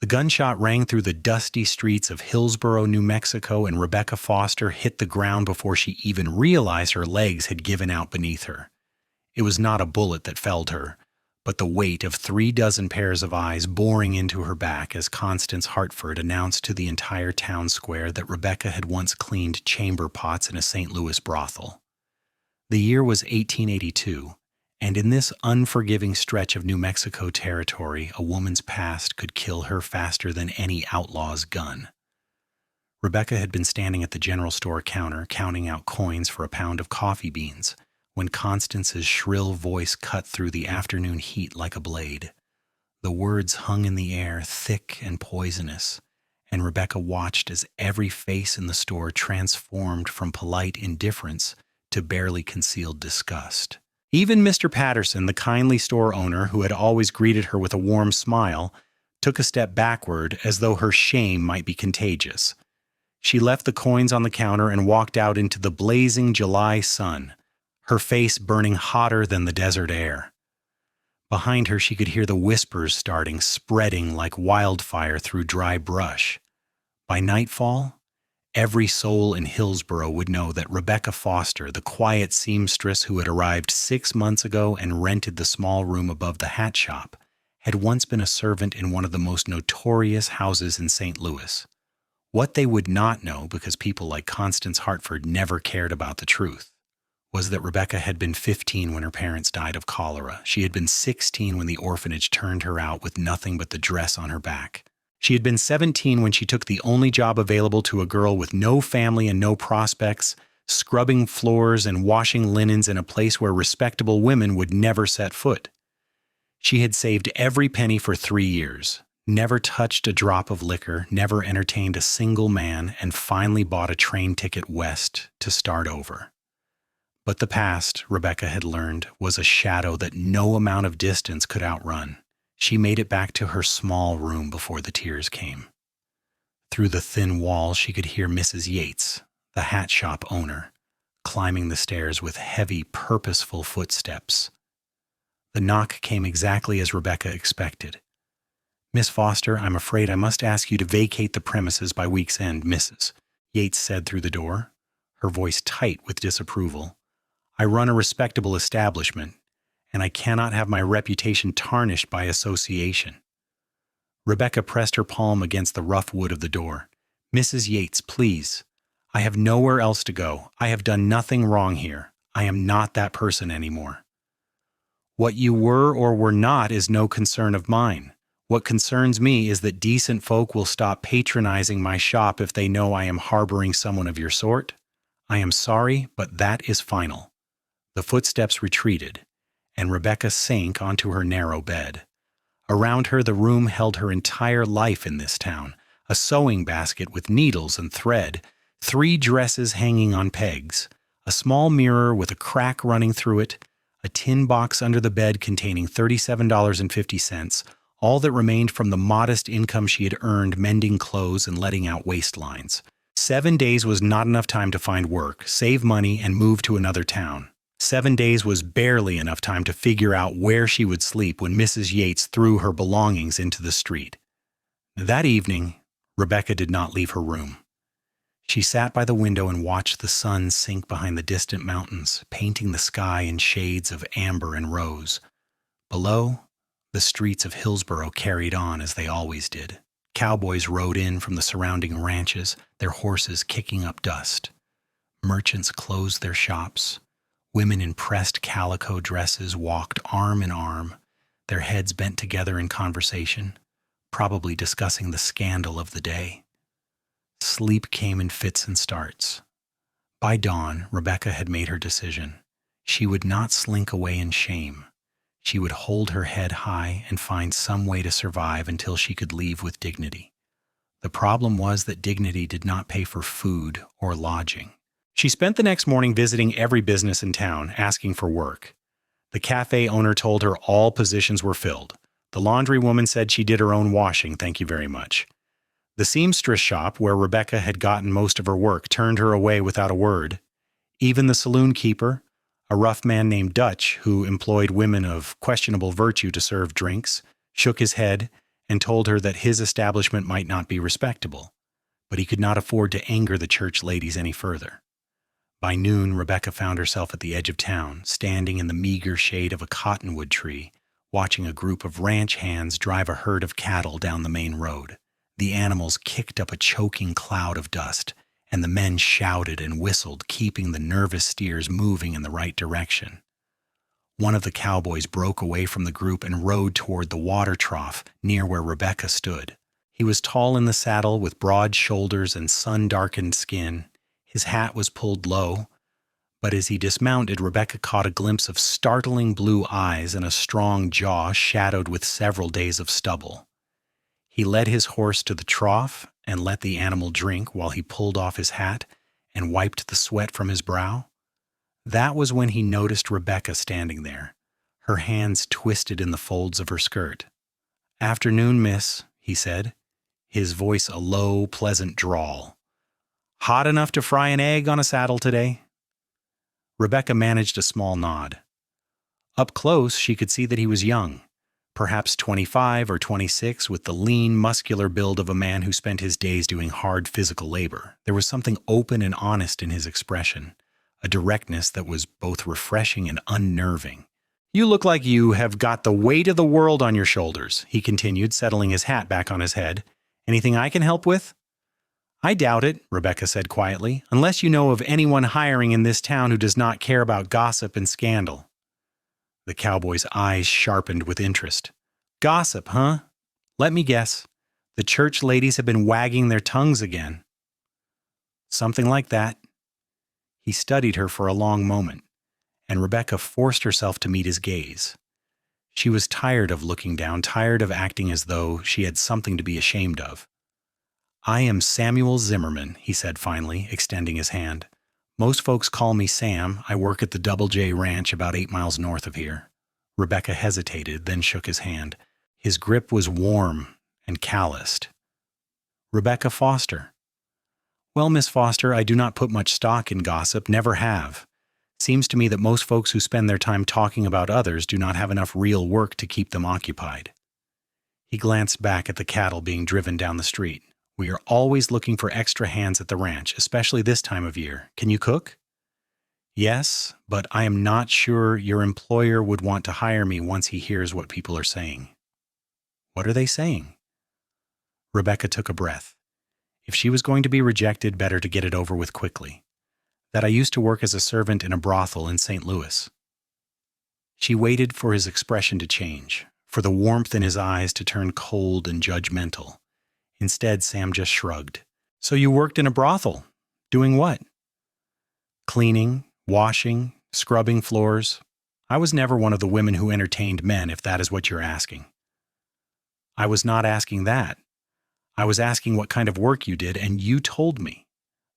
gunshot rang through the dusty streets of Hillsboro, New Mexico, and Rebecca Foster hit the ground before she even realized her legs had given out beneath her. It was not a bullet that felled her, but the weight of 36 pairs of eyes boring into her back as Constance Hartford announced to the entire town square that Rebecca had once cleaned chamber pots in a St. Louis brothel. The year was 1882, and in this unforgiving stretch of New Mexico territory, a woman's past could kill her faster than any outlaw's gun. Rebecca had been standing at the general store counter counting out coins for a pound of coffee beans when Constance's shrill voice cut through the afternoon heat like a blade. The words hung in the air, thick and poisonous, and Rebecca watched as every face in the store transformed from polite indifference to barely concealed disgust. Even Mr. Patterson, the kindly store owner who had always greeted her with a warm smile, took a step backward as though her shame might be contagious. She left the coins on the counter and walked out into the blazing July sun, her face burning hotter than the desert air. Behind her she could hear the whispers spreading like wildfire through dry brush. By nightfall, every soul in Hillsboro would know that Rebecca Foster, the quiet seamstress who had arrived 6 months ago and rented the small room above the hat shop, had once been a servant in one of the most notorious houses in St. Louis. What they would not know, because people like Constance Hartford never cared about the truth, was that Rebecca had been 15 when her parents died of cholera. She had been 16 when the orphanage turned her out with nothing but the dress on her back. She had been 17 when she took the only job available to a girl with no family and no prospects, scrubbing floors and washing linens in a place where respectable women would never set foot. She had saved every penny for 3 years, never touched a drop of liquor, never entertained a single man, and finally bought a train ticket west to start over. But the past, Rebecca had learned, was a shadow that no amount of distance could outrun. She made it back to her small room before the tears came. Through the thin wall, she could hear Mrs. Yates, the hat shop owner, climbing the stairs with heavy, purposeful footsteps. The knock came exactly as Rebecca expected. "Miss Foster, I'm afraid I must ask you to vacate the premises by week's end, Mrs." Yates said through the door, her voice tight with disapproval. "I run a respectable establishment, and I cannot have my reputation tarnished by association." Rebecca pressed her palm against the rough wood of the door. "Mrs. Yates, please. I have nowhere else to go. I have done nothing wrong here. I am not that person anymore." "What you were or were not is no concern of mine. What concerns me is that decent folk will stop patronizing my shop if they know I am harboring someone of your sort. I am sorry, but that is final." The footsteps retreated, and Rebecca sank onto her narrow bed. Around her, the room held her entire life in this town, a sewing basket with needles and thread, 3 dresses hanging on pegs, a small mirror with a crack running through it, a tin box under the bed containing $37.50, all that remained from the modest income she had earned mending clothes and letting out waistlines. 7 days was not enough time to find work, save money, and move to another town. 7 days was barely enough time to figure out where she would sleep when Mrs. Yates threw her belongings into the street. That evening, Rebecca did not leave her room. She sat by the window and watched the sun sink behind the distant mountains, painting the sky in shades of amber and rose. Below, the streets of Hillsboro carried on as they always did. Cowboys rode in from the surrounding ranches, their horses kicking up dust. Merchants closed their shops. Women in pressed calico dresses walked arm in arm, their heads bent together in conversation, probably discussing the scandal of the day. Sleep came in fits and starts. By dawn, Rebecca had made her decision. She would not slink away in shame. She would hold her head high and find some way to survive until she could leave with dignity. The problem was that dignity did not pay for food or lodging. She spent the next morning visiting every business in town, asking for work. The cafe owner told her all positions were filled. The laundry woman said she did her own washing, thank you very much. The seamstress shop, where Rebecca had gotten most of her work, turned her away without a word. Even the saloon keeper, a rough man named Dutch, who employed women of questionable virtue to serve drinks, shook his head and told her that his establishment might not be respectable, but he could not afford to anger the church ladies any further. By noon, Rebecca found herself at the edge of town, standing in the meager shade of a cottonwood tree, watching a group of ranch hands drive a herd of cattle down the main road. The animals kicked up a choking cloud of dust, and the men shouted and whistled, keeping the nervous steers moving in the right direction. One of the cowboys broke away from the group and rode toward the water trough near where Rebecca stood. He was tall in the saddle with broad shoulders and sun-darkened skin. His hat was pulled low, but as he dismounted, Rebecca caught a glimpse of startling blue eyes and a strong jaw shadowed with several days of stubble. He led his horse to the trough and let the animal drink while he pulled off his hat and wiped the sweat from his brow. That was when he noticed Rebecca standing there, her hands twisted in the folds of her skirt. "Afternoon, miss," he said, his voice a low, pleasant drawl. "Hot enough to fry an egg on a saddle today?" Rebecca managed a small nod. Up close, she could see that he was young, perhaps 25 or 26, with the lean, muscular build of a man who spent his days doing hard physical labor. There was something open and honest in his expression, a directness that was both refreshing and unnerving. "You look like you have got the weight of the world on your shoulders," he continued, settling his hat back on his head. "Anything I can help with?" "I doubt it," Rebecca said quietly, "unless you know of anyone hiring in this town who does not care about gossip and scandal." The cowboy's eyes sharpened with interest. "Gossip, huh? Let me guess. The church ladies have been wagging their tongues again." "Something like that." He studied her for a long moment, and Rebecca forced herself to meet his gaze. She was tired of looking down, tired of acting as though she had something to be ashamed of. "I am Samuel Zimmerman," he said finally, extending his hand. "Most folks call me Sam. I work at the Double J Ranch about 8 miles north of here." Rebecca hesitated, then shook his hand. His grip was warm and calloused. "Rebecca Foster." "Well, Miss Foster, I do not put much stock in gossip, never have. Seems to me that most folks who spend their time talking about others do not have enough real work to keep them occupied." He glanced back at the cattle being driven down the street. "We are always looking for extra hands at the ranch, especially this time of year. Can you cook?" "Yes, but I am not sure your employer would want to hire me once he hears what people are saying." "What are they saying?" Rebecca took a breath. If she was going to be rejected, better to get it over with quickly. "That I used to work as a servant in a brothel in St. Louis." She waited for his expression to change, for the warmth in his eyes to turn cold and judgmental. Instead, Sam just shrugged. "So you worked in a brothel? Doing what?" "Cleaning, washing, scrubbing floors. I was never one of the women who entertained men, if that is what you're asking." "I was not asking that. I was asking what kind of work you did, and you told me.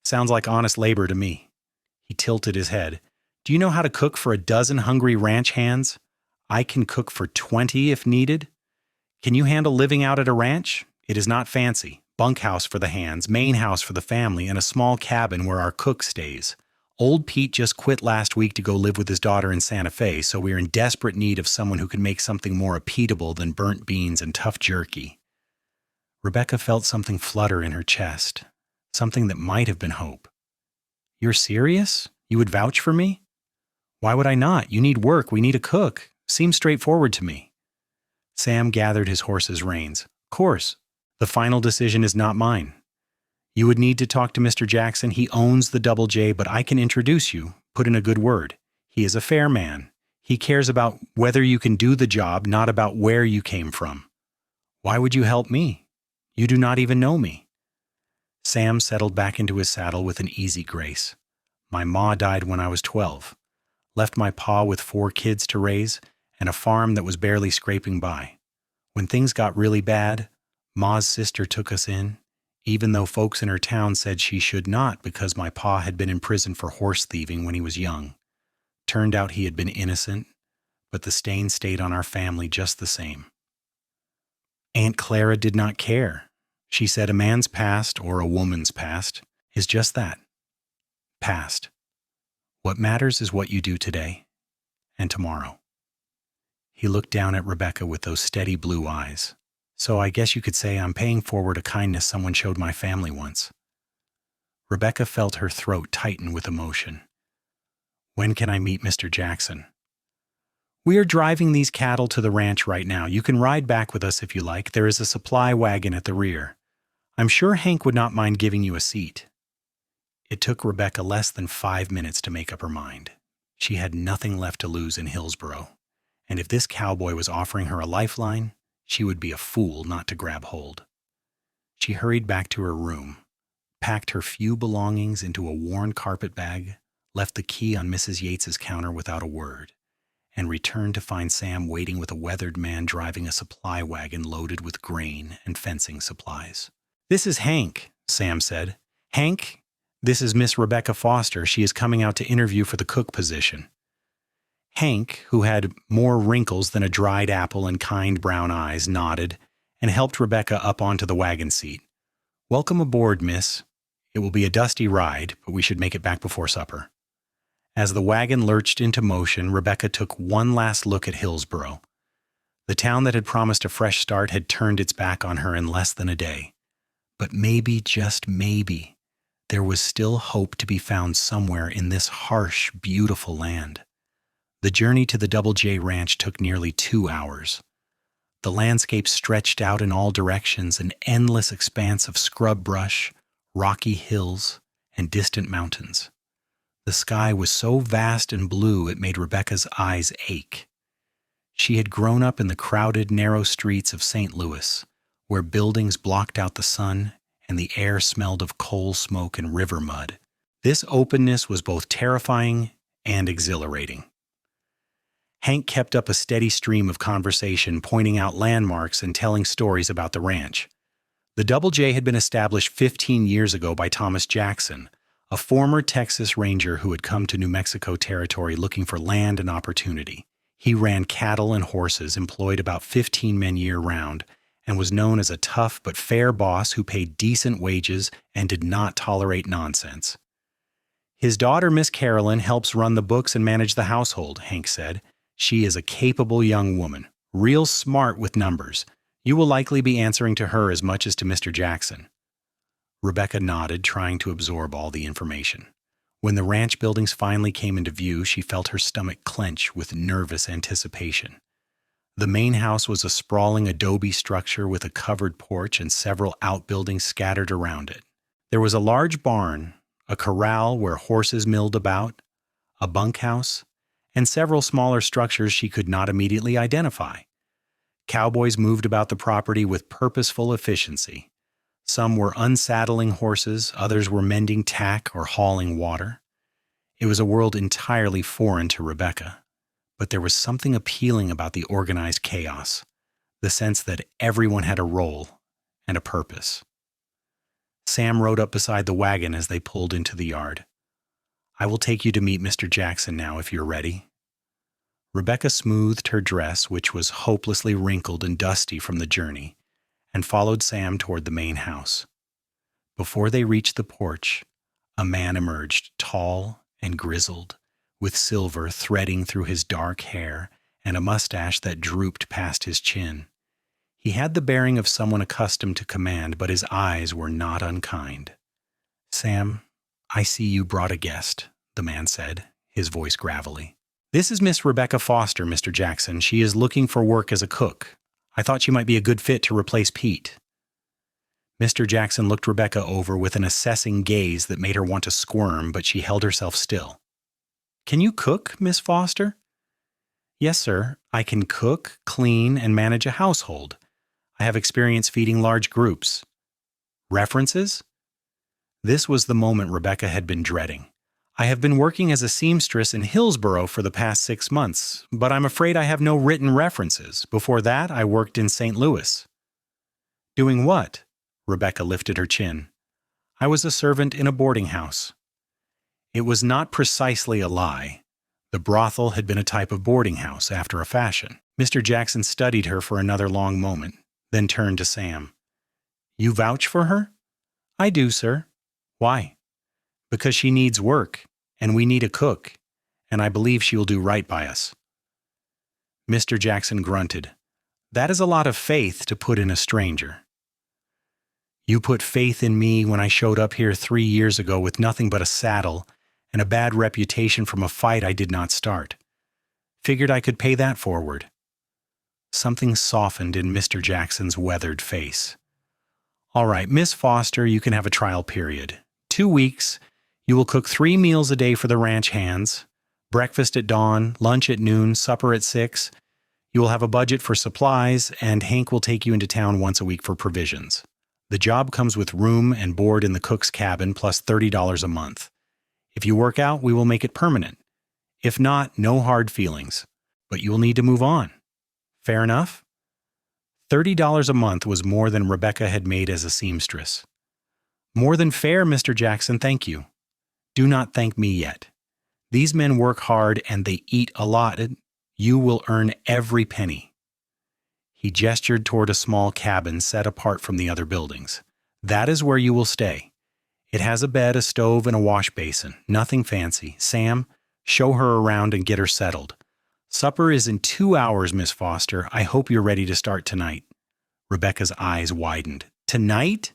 Sounds like honest labor to me." He tilted his head. "Do you know how to cook for a dozen hungry ranch hands? I can cook for 20 if needed. Can you handle living out at a ranch? It is not fancy. Bunkhouse for the hands, main house for the family, and a small cabin where our cook stays. Old Pete just quit last week to go live with his daughter in Santa Fe, so we are in desperate need of someone who can make something more repeatable than burnt beans and tough jerky." Rebecca felt something flutter in her chest, something that might have been hope. "You're serious? You would vouch for me?" "Why would I not? You need work. We need a cook. Seems straightforward to me." Sam gathered his horse's reins. "Of course. The final decision is not mine. You would need to talk to Mr. Jackson. He owns the Double J, but I can introduce you, put in a good word. He is a fair man. He cares about whether you can do the job, not about where you came from." "Why would you help me? You do not even know me." Sam settled back into his saddle with an easy grace. "My ma died when I was 12. Left my pa with 4 kids to raise and a farm that was barely scraping by. When things got really bad, ma's sister took us in, even though folks in her town said she should not because my pa had been in prison for horse thieving when he was young. Turned out he had been innocent, but the stain stayed on our family just the same. Aunt Clara did not care. She said a man's past, or a woman's past, is just that. Past. What matters is what you do today and tomorrow." He looked down at Rebecca with those steady blue eyes. So I guess you could say I'm paying forward a kindness someone showed my family once. Rebecca felt her throat tighten with emotion. When can I meet Mr. Jackson? We are driving these cattle to the ranch right now. You can ride back with us if you like. There is a supply wagon at the rear. I'm sure Hank would not mind giving you a seat. It took Rebecca less than 5 minutes to make up her mind. She had nothing left to lose in Hillsboro, and if this cowboy was offering her a lifeline, she would be a fool not to grab hold. She hurried back to her room, packed her few belongings into a worn carpet bag, left the key on Mrs. Yates's counter without a word, and returned to find Sam waiting with a weathered man driving a supply wagon loaded with grain and fencing supplies. "This is Hank," Sam said. "Hank, this is Miss Rebecca Foster. She is coming out to interview for the cook position." Hank, who had more wrinkles than a dried apple and kind brown eyes, nodded and helped Rebecca up onto the wagon seat. "Welcome aboard, miss. It will be a dusty ride, but we should make it back before supper." As the wagon lurched into motion, Rebecca took one last look at Hillsboro. The town that had promised a fresh start had turned its back on her in less than a day. But maybe, just maybe, there was still hope to be found somewhere in this harsh, beautiful land. The journey to the Double J Ranch took nearly 2 hours. The landscape stretched out in all directions, an endless expanse of scrub brush, rocky hills, and distant mountains. The sky was so vast and blue it made Rebecca's eyes ache. She had grown up in the crowded, narrow streets of St. Louis, where buildings blocked out the sun and the air smelled of coal smoke and river mud. This openness was both terrifying and exhilarating. Hank kept up a steady stream of conversation, pointing out landmarks and telling stories about the ranch. The Double J had been established 15 years ago by Thomas Jackson, a former Texas Ranger who had come to New Mexico territory looking for land and opportunity. He ran cattle and horses, employed about 15 men year-round, and was known as a tough but fair boss who paid decent wages and did not tolerate nonsense. "His daughter, Miss Carolyn, helps run the books and manage the household," Hank said. "She is a capable young woman, real smart with numbers. You will likely be answering to her as much as to Mr. Jackson." Rebecca nodded, trying to absorb all the information. When the ranch buildings finally came into view, she felt her stomach clench with nervous anticipation. The main house was a sprawling adobe structure with a covered porch and several outbuildings scattered around it. There was a large barn, a corral where horses milled about, a bunkhouse, and several smaller structures she could not immediately identify. Cowboys moved about the property with purposeful efficiency. Some were unsaddling horses, others were mending tack or hauling water. It was a world entirely foreign to Rebecca, but there was something appealing about the organized chaos, the sense that everyone had a role and a purpose. Sam rode up beside the wagon as they pulled into the yard. "I will take you to meet Mr. Jackson now if you're ready." Rebecca smoothed her dress, which was hopelessly wrinkled and dusty from the journey, and followed Sam toward the main house. Before they reached the porch, a man emerged, tall and grizzled, with silver threading through his dark hair and a mustache that drooped past his chin. He had the bearing of someone accustomed to command, but his eyes were not unkind. "Sam, I see you brought a guest," the man said, his voice gravelly. "This is Miss Rebecca Foster, Mr. Jackson. She is looking for work as a cook. I thought she might be a good fit to replace Pete." Mr. Jackson looked Rebecca over with an assessing gaze that made her want to squirm, but she held herself still. "Can you cook, Miss Foster?" "Yes, sir. I can cook, clean, and manage a household. I have experience feeding large groups." "References?" This was the moment Rebecca had been dreading. "I have been working as a seamstress in Hillsboro for the past 6 months, but I'm afraid I have no written references. Before that, I worked in St. Louis." "Doing what?" Rebecca lifted her chin. "I was a servant in a boarding house." It was not precisely a lie. The brothel had been a type of boarding house after a fashion. Mr. Jackson studied her for another long moment, then turned to Sam. "You vouch for her?" "I do, sir." "Why?" "Because she needs work, and we need a cook, and I believe she will do right by us." Mr. Jackson grunted. That is a lot of faith to put in a stranger. You put faith in me when I showed up here 3 years ago with nothing but a saddle and a bad reputation from a fight I did not start. Figured I could pay that forward. Something softened in Mr. Jackson's weathered face. All right, Miss Foster, you can have a trial period. 2 weeks. You will cook 3 meals a day for the ranch hands. Breakfast at dawn, lunch at noon, supper at 6. You will have a budget for supplies, and Hank will take you into town once a week for provisions. The job comes with room and board in the cook's cabin plus $30 a month. If you work out, we will make it permanent. If not, no hard feelings. But you will need to move on. Fair enough? $30 a month was more than Rebecca had made as a seamstress. More than fair, Mr. Jackson, thank you. Do not thank me yet. These men work hard and they eat a lot. You will earn every penny. He gestured toward a small cabin set apart from the other buildings. That is where you will stay. It has a bed, a stove, and a wash basin. Nothing fancy. Sam, show her around and get her settled. Supper is in 2 hours, Miss Foster. I hope you're ready to start tonight. Rebecca's eyes widened. Tonight?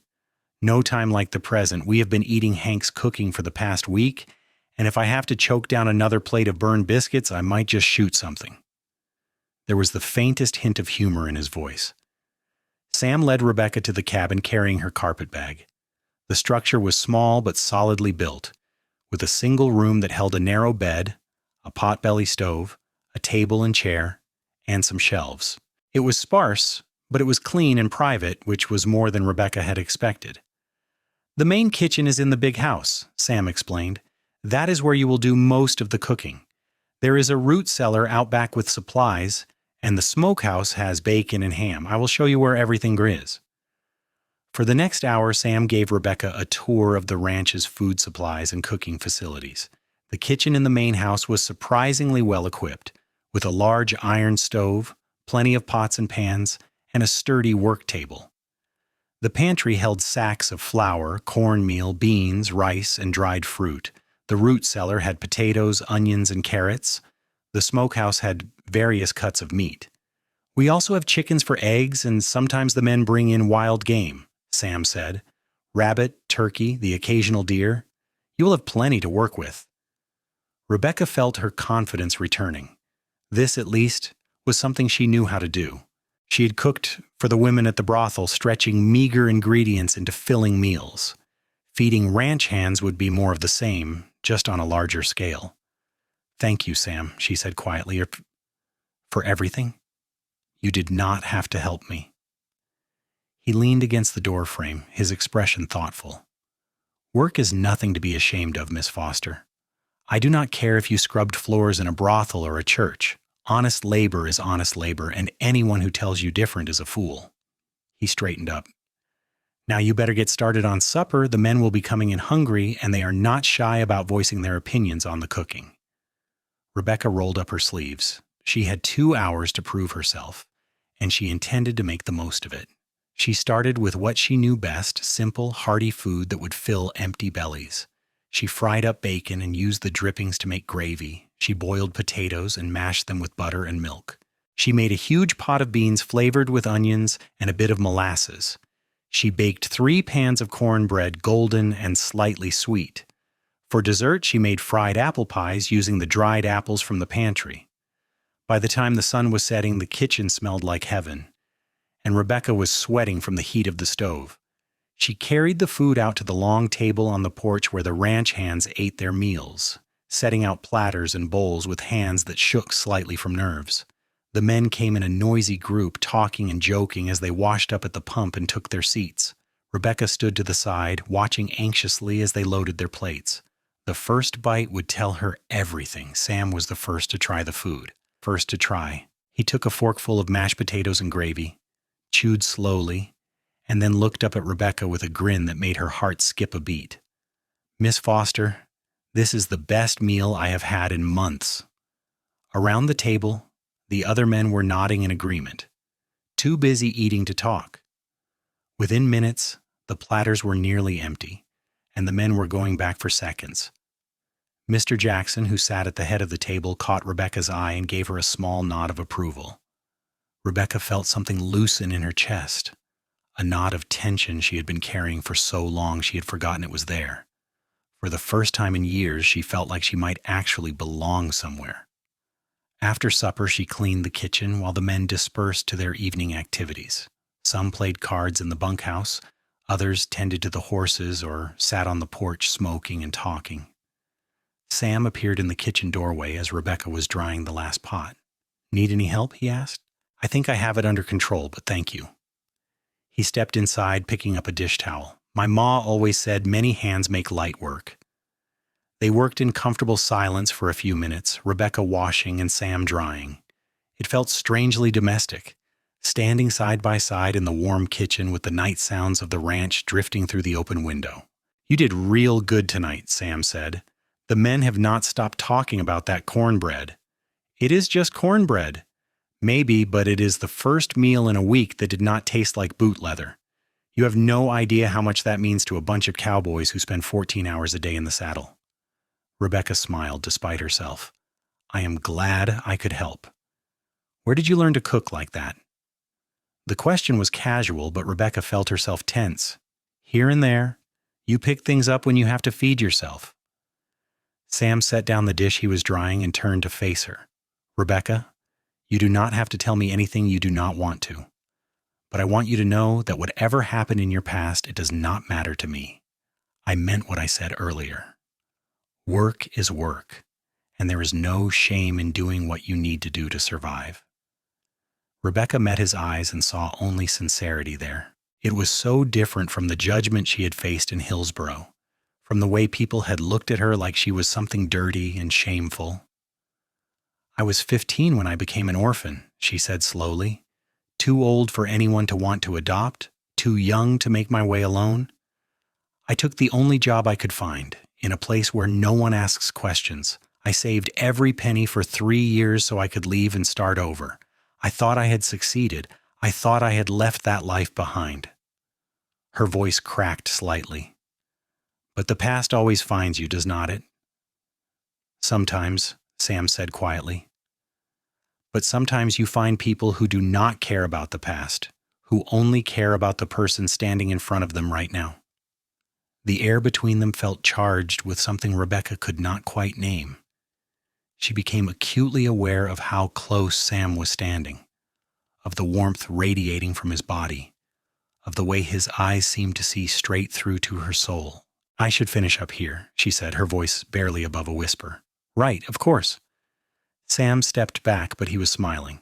No time like the present. We have been eating Hank's cooking for the past week, and if I have to choke down another plate of burned biscuits, I might just shoot something. There was the faintest hint of humor in his voice. Sam led Rebecca to the cabin carrying her carpet bag. The structure was small but solidly built, with a single room that held a narrow bed, a potbelly stove, a table and chair, and some shelves. It was sparse, but it was clean and private, which was more than Rebecca had expected. The main kitchen is in the big house, Sam explained. That is where you will do most of the cooking. There is a root cellar out back with supplies, and the smokehouse has bacon and ham. I will show you where everything is. For the next hour, Sam gave Rebecca a tour of the ranch's food supplies and cooking facilities. The kitchen in the main house was surprisingly well equipped, with a large iron stove, plenty of pots and pans, and a sturdy work table. The pantry held sacks of flour, cornmeal, beans, rice, and dried fruit. The root cellar had potatoes, onions, and carrots. The smokehouse had various cuts of meat. We also have chickens for eggs, and sometimes the men bring in wild game, Sam said. Rabbit, turkey, the occasional deer. You will have plenty to work with. Rebecca felt her confidence returning. This, at least, was something she knew how to do. She had cooked for the women at the brothel, stretching meager ingredients into filling meals. Feeding ranch hands would be more of the same, just on a larger scale. Thank you, Sam, she said quietly. For everything? You did not have to help me. He leaned against the doorframe, his expression thoughtful. Work is nothing to be ashamed of, Miss Foster. I do not care if you scrubbed floors in a brothel or a church. Honest labor is honest labor, and anyone who tells you different is a fool. He straightened up. Now you better get started on supper. The men will be coming in hungry, and they are not shy about voicing their opinions on the cooking. Rebecca rolled up her sleeves. She had 2 hours to prove herself, and she intended to make the most of it. She started with what she knew best, simple, hearty food that would fill empty bellies. She fried up bacon and used the drippings to make gravy. She boiled potatoes and mashed them with butter and milk. She made a huge pot of beans flavored with onions and a bit of molasses. She baked 3 pans of cornbread, golden and slightly sweet. For dessert, she made fried apple pies using the dried apples from the pantry. By the time the sun was setting, the kitchen smelled like heaven, and Rebecca was sweating from the heat of the stove. She carried the food out to the long table on the porch where the ranch hands ate their meals, setting out platters and bowls with hands that shook slightly from nerves. The men came in a noisy group, talking and joking as they washed up at the pump and took their seats. Rebecca stood to the side, watching anxiously as they loaded their plates. The first bite would tell her everything. Sam was the first to try the food. First to try. He took a forkful of mashed potatoes and gravy, chewed slowly, and then looked up at Rebecca with a grin that made her heart skip a beat. Miss Foster, this is the best meal I have had in months. Around the table, the other men were nodding in agreement, too busy eating to talk. Within minutes, the platters were nearly empty, and the men were going back for seconds. Mr. Jackson, who sat at the head of the table, caught Rebecca's eye and gave her a small nod of approval. Rebecca felt something loosen in her chest, a knot of tension she had been carrying for so long she had forgotten it was there. For the first time in years, she felt like she might actually belong somewhere. After supper, she cleaned the kitchen while the men dispersed to their evening activities. Some played cards in the bunkhouse, others tended to the horses or sat on the porch smoking and talking. Sam appeared in the kitchen doorway as Rebecca was drying the last pot. "Need any help?" he asked. "I think I have it under control, but thank you." He stepped inside, picking up a dish towel. "My ma always said many hands make light work." They worked in comfortable silence for a few minutes, Rebecca washing and Sam drying. It felt strangely domestic, standing side by side in the warm kitchen with the night sounds of the ranch drifting through the open window. "You did real good tonight," Sam said. "The men have not stopped talking about that cornbread." "It is just cornbread." "Maybe, but it is the first meal in a week that did not taste like boot leather. You have no idea how much that means to a bunch of cowboys who spend 14 hours a day in the saddle." Rebecca smiled despite herself. "I am glad I could help. Where did you learn to cook like that?" The question was casual, but Rebecca felt herself tense. "Here and there. You pick things up when you have to feed yourself." Sam set down the dish he was drying and turned to face her. "Rebecca, you do not have to tell me anything you do not want to. But I want you to know that whatever happened in your past, it does not matter to me. I meant what I said earlier. Work is work, and there is no shame in doing what you need to do to survive." Rebecca met his eyes and saw only sincerity there. It was so different from the judgment she had faced in Hillsboro, from the way people had looked at her like she was something dirty and shameful. "I was 15 when I became an orphan," she said slowly. "Too old for anyone to want to adopt, too young to make my way alone. I took the only job I could find, in a place where no one asks questions. I saved every penny for 3 years so I could leave and start over. I thought I had succeeded. I thought I had left that life behind." Her voice cracked slightly. "But the past always finds you, does not it?" "Sometimes," Sam said quietly. "But sometimes you find people who do not care about the past, who only care about the person standing in front of them right now." The air between them felt charged with something Rebecca could not quite name. She became acutely aware of how close Sam was standing, of the warmth radiating from his body, of the way his eyes seemed to see straight through to her soul. "I should finish up here," she said, her voice barely above a whisper. "Right, of course." Sam stepped back, but he was smiling.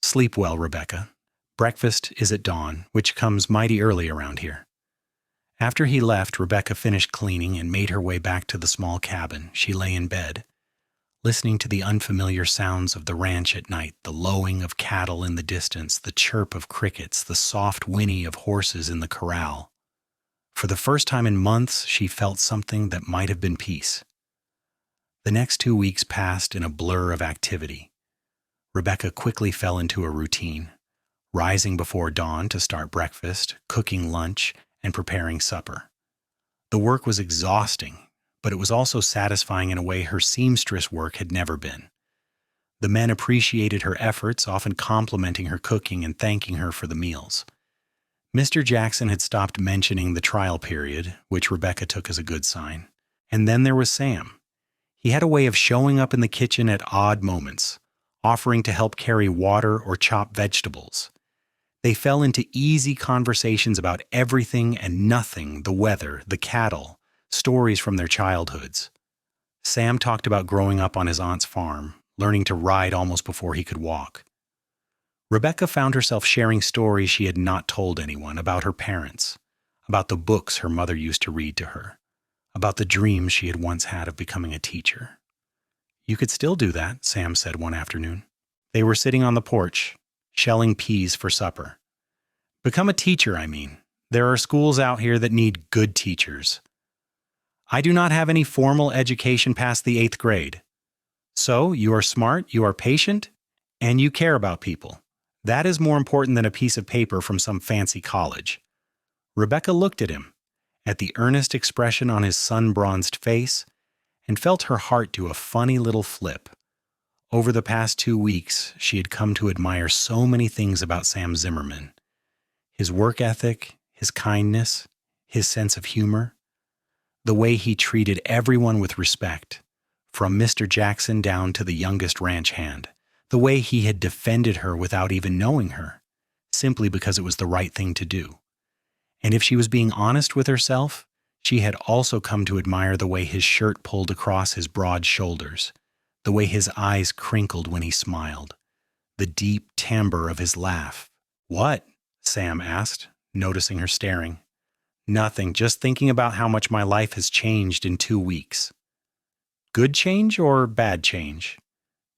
"Sleep well, Rebecca. Breakfast is at dawn, which comes mighty early around here." After he left, Rebecca finished cleaning and made her way back to the small cabin. She lay in bed, listening to the unfamiliar sounds of the ranch at night, the lowing of cattle in the distance, the chirp of crickets, the soft whinny of horses in the corral. For the first time in months, she felt something that might have been peace. The next 2 weeks passed in a blur of activity. Rebecca quickly fell into a routine, rising before dawn to start breakfast, cooking lunch, and preparing supper. The work was exhausting, but it was also satisfying in a way her seamstress work had never been. The men appreciated her efforts, often complimenting her cooking and thanking her for the meals. Mr. Jackson had stopped mentioning the trial period, which Rebecca took as a good sign. And then there was Sam. He had a way of showing up in the kitchen at odd moments, offering to help carry water or chop vegetables. They fell into easy conversations about everything and nothing, the weather, the cattle, stories from their childhoods. Sam talked about growing up on his aunt's farm, learning to ride almost before he could walk. Rebecca found herself sharing stories she had not told anyone about her parents, about the books her mother used to read to her, about the dreams she had once had of becoming a teacher. "You could still do that," Sam said one afternoon. They were sitting on the porch, shelling peas for supper. "Become a teacher, I mean. There are schools out here that need good teachers." "I do not have any formal education past the 8th grade. So, you are smart, you are patient, and you care about people. That is more important than a piece of paper from some fancy college." Rebecca looked at him, at the earnest expression on his sun-bronzed face, and felt her heart do a funny little flip. Over the past 2 weeks, she had come to admire so many things about Sam Zimmerman. His work ethic, his kindness, his sense of humor, the way he treated everyone with respect, from Mr. Jackson down to the youngest ranch hand, the way he had defended her without even knowing her, simply because it was the right thing to do. And if she was being honest with herself, she had also come to admire the way his shirt pulled across his broad shoulders, the way his eyes crinkled when he smiled, the deep timbre of his laugh. "What?" Sam asked, noticing her staring. "Nothing, just thinking about how much my life has changed in 2 weeks." "Good change or bad change?"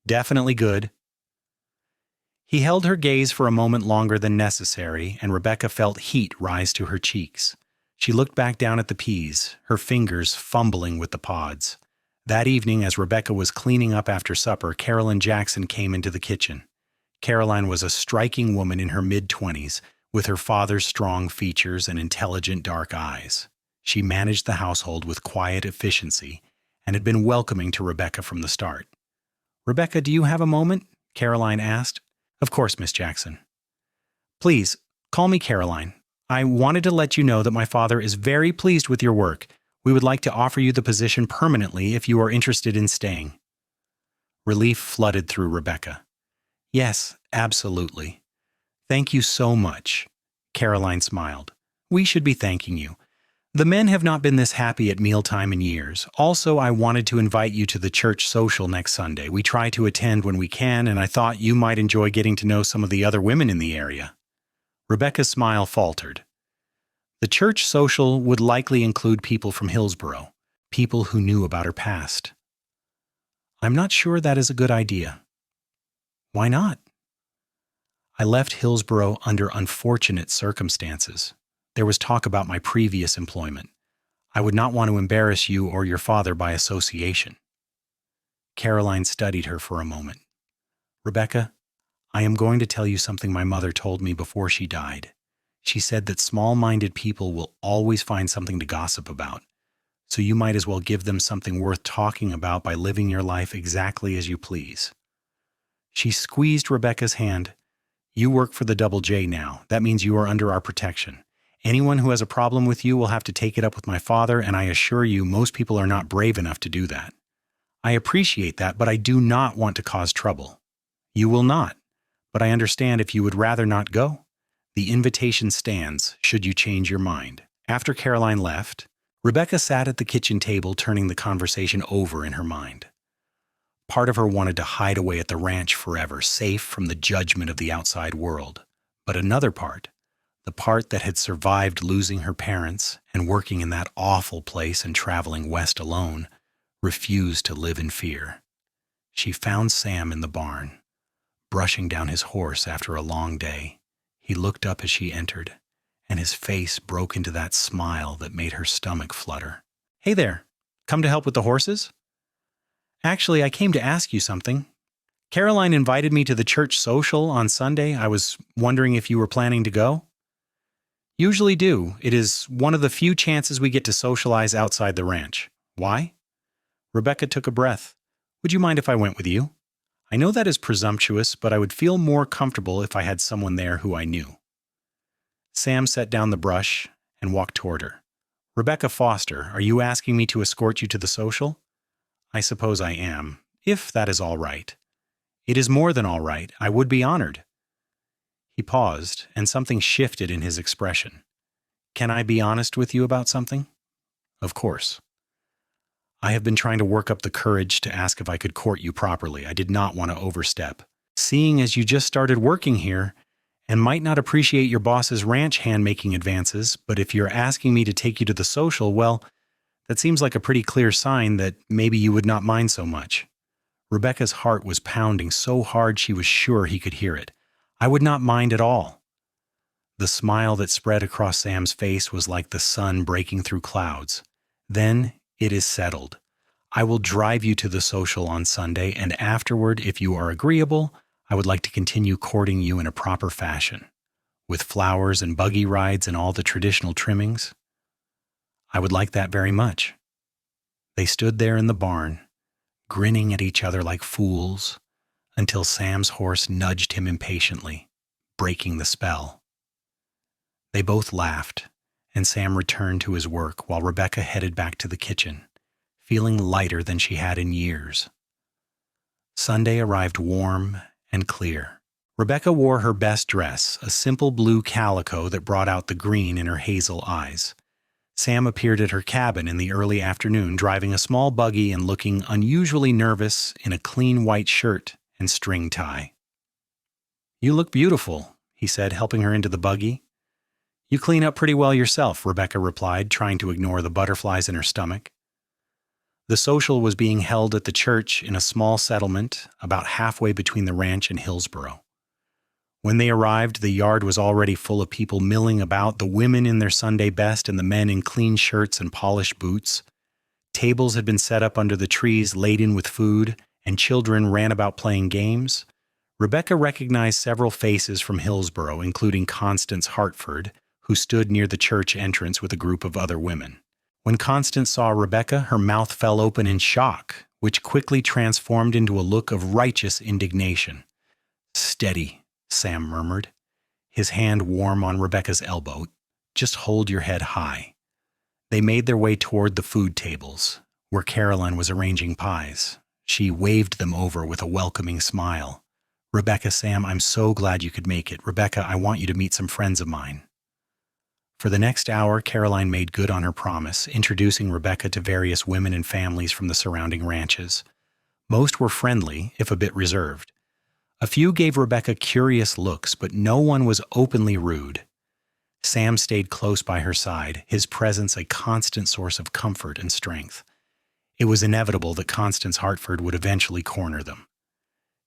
"Definitely good." He held her gaze for a moment longer than necessary, and Rebecca felt heat rise to her cheeks. She looked back down at the peas, her fingers fumbling with the pods. That evening, as Rebecca was cleaning up after supper, Carolyn Jackson came into the kitchen. Caroline was a striking woman in her mid-20s, with her father's strong features and intelligent dark eyes. She managed the household with quiet efficiency and had been welcoming to Rebecca from the start. "Rebecca, do you have a moment?" Caroline asked. "Of course, Miss Jackson." "Please, call me Caroline. I wanted to let you know that my father is very pleased with your work. We would like to offer you the position permanently if you are interested in staying." Relief flooded through Rebecca. "Yes, absolutely. Thank you so much." Caroline smiled. "We should be thanking you. The men have not been this happy at mealtime in years. Also, I wanted to invite you to the church social next Sunday. We try to attend when we can, and I thought you might enjoy getting to know some of the other women in the area." Rebecca's smile faltered. The church social would likely include people from Hillsboro, people who knew about her past. "I'm not sure that is a good idea." "Why not?" "I left Hillsboro under unfortunate circumstances. There was talk about my previous employment. I would not want to embarrass you or your father by association." Caroline studied her for a moment. "Rebecca, I am going to tell you something my mother told me before she died. She said that small-minded people will always find something to gossip about, so you might as well give them something worth talking about by living your life exactly as you please." She squeezed Rebecca's hand. "You work for the Double J now. That means you are under our protection. Anyone who has a problem with you will have to take it up with my father, and I assure you most people are not brave enough to do that. I appreciate that, but I do not want to cause trouble. You will not, but I understand if you would rather not go. The invitation stands, should you change your mind." After Caroline left, Rebecca sat at the kitchen table turning the conversation over in her mind. Part of her wanted to hide away at the ranch forever, safe from the judgment of the outside world. But another part, the part that had survived losing her parents and working in that awful place and traveling west alone, refused to live in fear. She found Sam in the barn, brushing down his horse after a long day. He looked up as she entered, and his face broke into that smile that made her stomach flutter. "Hey there, come to help with the horses?" "Actually, I came to ask you something. Caroline invited me to the church social on Sunday. I was wondering if you were planning to go." "Usually do. It is one of the few chances we get to socialize outside the ranch." "Why?" Rebecca took a breath. "Would you mind if I went with you? I know that is presumptuous, but I would feel more comfortable if I had someone there who I knew." Sam set down the brush and walked toward her. "Rebecca Foster, are you asking me to escort you to the social?" "I suppose I am, if that is all right." "It is more than all right. I would be honored." He paused, and something shifted in his expression. "Can I be honest with you about something?" "Of course." "I have been trying to work up the courage to ask if I could court you properly. I did not want to overstep. Seeing as you just started working here, and might not appreciate your boss's ranch hand-making advances, but if you're asking me to take you to the social, well, that seems like a pretty clear sign that maybe you would not mind so much." Rebecca's heart was pounding so hard she was sure he could hear it. "I would not mind at all." The smile that spread across Sam's face was like the sun breaking through clouds. "Then it is settled. I will drive you to the social on Sunday, and afterward, if you are agreeable, I would like to continue courting you in a proper fashion, with flowers and buggy rides and all the traditional trimmings." "I would like that very much." They stood there in the barn, grinning at each other like fools, until Sam's horse nudged him impatiently, breaking the spell. They both laughed, and Sam returned to his work while Rebecca headed back to the kitchen, feeling lighter than she had in years. Sunday arrived warm and clear. Rebecca wore her best dress, a simple blue calico that brought out the green in her hazel eyes. Sam appeared at her cabin in the early afternoon, driving a small buggy and looking unusually nervous in a clean white shirt and string tie. "You look beautiful," he said, helping her into the buggy. "You clean up pretty well yourself," Rebecca replied, trying to ignore the butterflies in her stomach. The social was being held at the church in a small settlement about halfway between the ranch and Hillsboro. When they arrived, the yard was already full of people milling about, the women in their Sunday best and the men in clean shirts and polished boots. Tables had been set up under the trees laden with food, and children ran about playing games. Rebecca recognized several faces from Hillsboro, including Constance Hartford, who stood near the church entrance with a group of other women. When Constance saw Rebecca, her mouth fell open in shock, which quickly transformed into a look of righteous indignation. "Steady," Sam murmured, his hand warm on Rebecca's elbow. "Just hold your head high." They made their way toward the food tables, where Caroline was arranging pies. She waved them over with a welcoming smile. "Rebecca, Sam, I'm so glad you could make it. Rebecca, I want you to meet some friends of mine." For the next hour, Caroline made good on her promise, introducing Rebecca to various women and families from the surrounding ranches. Most were friendly, if a bit reserved. A few gave Rebecca curious looks, but no one was openly rude. Sam stayed close by her side, his presence a constant source of comfort and strength. It was inevitable that Constance Hartford would eventually corner them.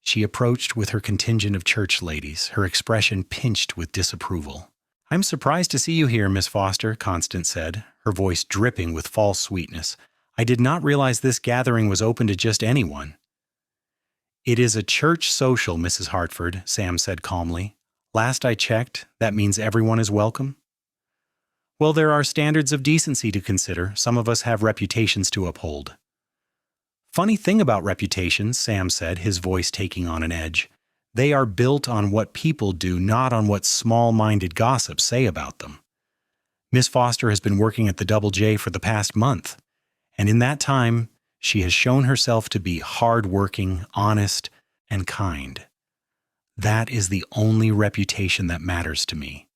She approached with her contingent of church ladies, her expression pinched with disapproval. "I'm surprised to see you here, Miss Foster," Constance said, her voice dripping with false sweetness. "I did not realize this gathering was open to just anyone." "It is a church social, Mrs. Hartford," Sam said calmly. "Last I checked, that means everyone is welcome." "Well, there are standards of decency to consider. Some of us have reputations to uphold." "Funny thing about reputations," Sam said, his voice taking on an edge. "They are built on what people do, not on what small-minded gossips say about them. Miss Foster has been working at the Double J for the past month, and in that time, she has shown herself to be hard-working, honest, and kind. That is the only reputation that matters to me."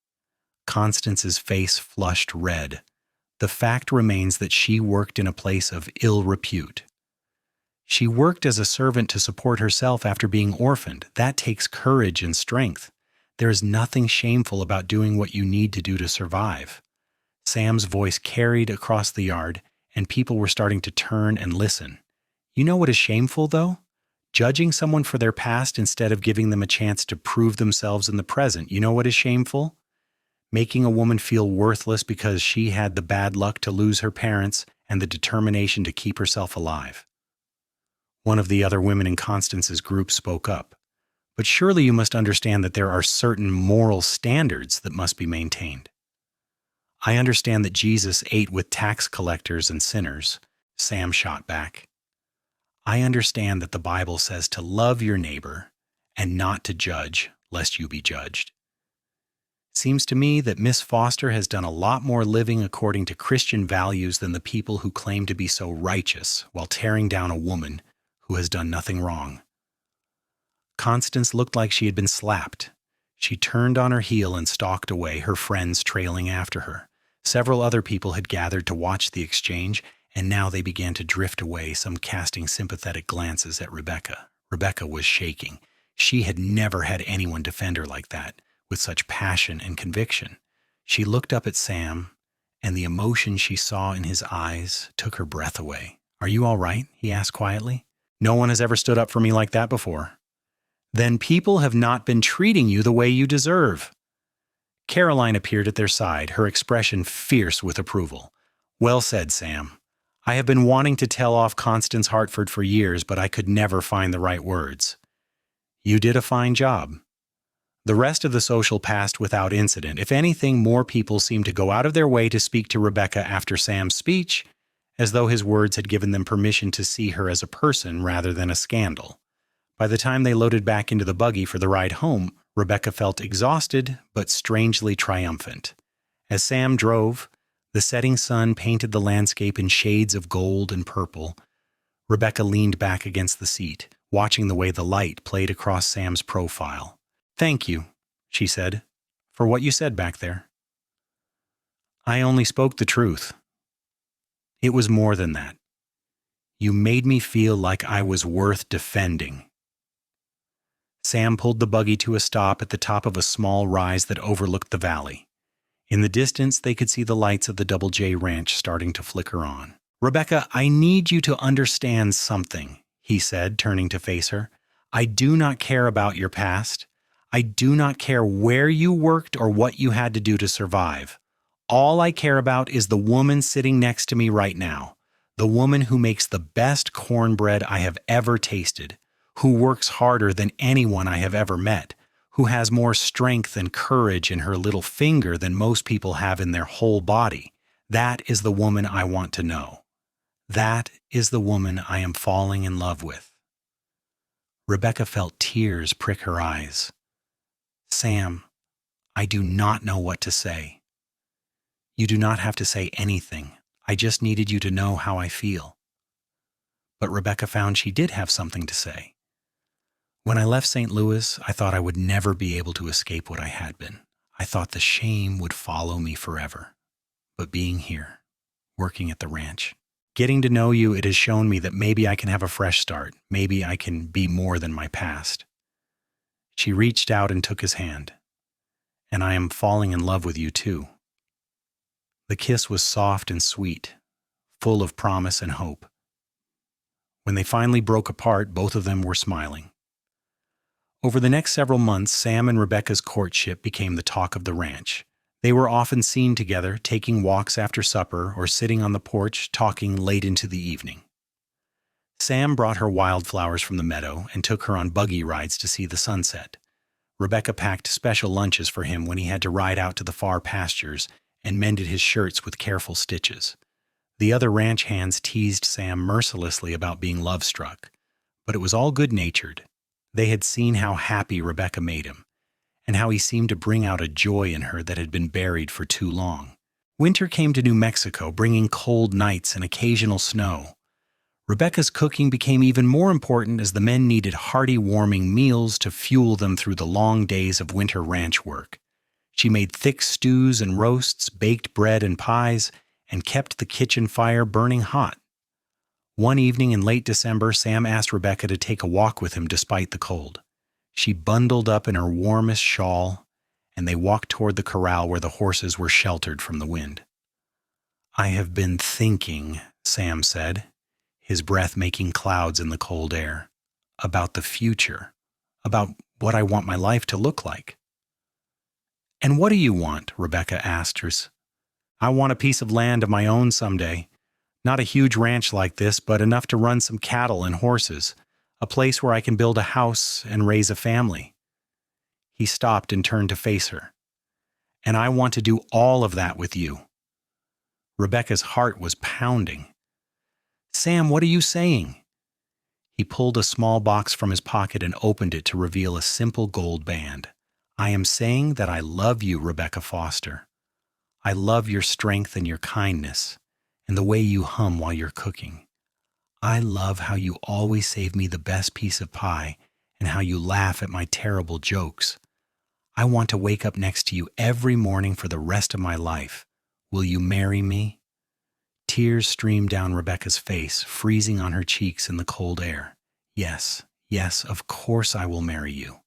Constance's face flushed red. The fact remains that she worked in a place of ill repute. She worked as a servant to support herself after being orphaned. That takes courage and strength. There is nothing shameful about doing what you need to do to survive. Sam's voice carried across the yard, and people were starting to turn and listen. "You know what is shameful, though? Judging someone for their past instead of giving them a chance to prove themselves in the present. You know what is shameful? Making a woman feel worthless because she had the bad luck to lose her parents and the determination to keep herself alive." One of the other women in Constance's group spoke up. "But surely you must understand that there are certain moral standards that must be maintained." "I understand that Jesus ate with tax collectors and sinners," Sam shot back. "I understand that the Bible says to love your neighbor and not to judge, lest you be judged. Seems to me that Miss Foster has done a lot more living according to Christian values than the people who claim to be so righteous while tearing down a woman who has done nothing wrong." Constance looked like she had been slapped. She turned on her heel and stalked away, her friends trailing after her. Several other people had gathered to watch the exchange, and now they began to drift away, some casting sympathetic glances at Rebecca. Rebecca was shaking. She had never had anyone defend her like that, with such passion and conviction. She looked up at Sam, and the emotion she saw in his eyes took her breath away. "Are you all right?" he asked quietly. "No one has ever stood up for me like that before." "Then people have not been treating you the way you deserve." Caroline appeared at their side, her expression fierce with approval. "Well said, Sam. I have been wanting to tell off Constance Hartford for years, but I could never find the right words." "You did a fine job." The rest of the social passed without incident. If anything, more people seemed to go out of their way to speak to Rebecca after Sam's speech, as though his words had given them permission to see her as a person rather than a scandal. By the time they loaded back into the buggy for the ride home, Rebecca felt exhausted but strangely triumphant. As Sam drove, the setting sun painted the landscape in shades of gold and purple. Rebecca leaned back against the seat, watching the way the light played across Sam's profile. "Thank you," she said, "for what you said back there. I only spoke the truth. It was more than that. You made me feel like I was worth defending." Sam pulled the buggy to a stop at the top of a small rise that overlooked the valley. In the distance, they could see the lights of the Double J Ranch starting to flicker on. "Rebecca, I need you to understand something," he said, turning to face her. "I do not care about your past. I do not care where you worked or what you had to do to survive. All I care about is the woman sitting next to me right now, the woman who makes the best cornbread I have ever tasted, who works harder than anyone I have ever met, who has more strength and courage in her little finger than most people have in their whole body. That is the woman I want to know. That is the woman I am falling in love with." Rebecca felt tears prick her eyes. "Sam, I do not know what to say." "You do not have to say anything. I just needed you to know how I feel." But Rebecca found she did have something to say. "When I left St. Louis, I thought I would never be able to escape what I had been. I thought the shame would follow me forever. But being here, working at the ranch, getting to know you, it has shown me that maybe I can have a fresh start. Maybe I can be more than my past." She reached out and took his hand. "And I am falling in love with you too." The kiss was soft and sweet, full of promise and hope. When they finally broke apart, both of them were smiling. Over the next several months, Sam and Rebecca's courtship became the talk of the ranch. They were often seen together, taking walks after supper or sitting on the porch, talking late into the evening. Sam brought her wildflowers from the meadow and took her on buggy rides to see the sunset. Rebecca packed special lunches for him when he had to ride out to the far pastures and mended his shirts with careful stitches. The other ranch hands teased Sam mercilessly about being love-struck, but it was all good-natured. They had seen how happy Rebecca made him, and how he seemed to bring out a joy in her that had been buried for too long. Winter came to New Mexico, bringing cold nights and occasional snow. Rebecca's cooking became even more important as the men needed hearty, warming meals to fuel them through the long days of winter ranch work. She made thick stews and roasts, baked bread and pies, and kept the kitchen fire burning hot. One evening in late December, Sam asked Rebecca to take a walk with him despite the cold. She bundled up in her warmest shawl, and they walked toward the corral where the horses were sheltered from the wind. "I have been thinking," Sam said, his breath making clouds in the cold air, "about the future, about what I want my life to look like." "And what do you want?" Rebecca asked her. "I want a piece of land of my own someday. Not a huge ranch like this, but enough to run some cattle and horses. A place where I can build a house and raise a family." He stopped and turned to face her. "And I want to do all of that with you." Rebecca's heart was pounding. "Sam, what are you saying?" He pulled a small box from his pocket and opened it to reveal a simple gold band. "I am saying that I love you, Rebecca Foster. I love your strength and your kindness, and the way you hum while you're cooking. I love how you always save me the best piece of pie and how you laugh at my terrible jokes. I want to wake up next to you every morning for the rest of my life. Will you marry me?" Tears streamed down Rebecca's face, freezing on her cheeks in the cold air. "Yes, yes, of course I will marry you."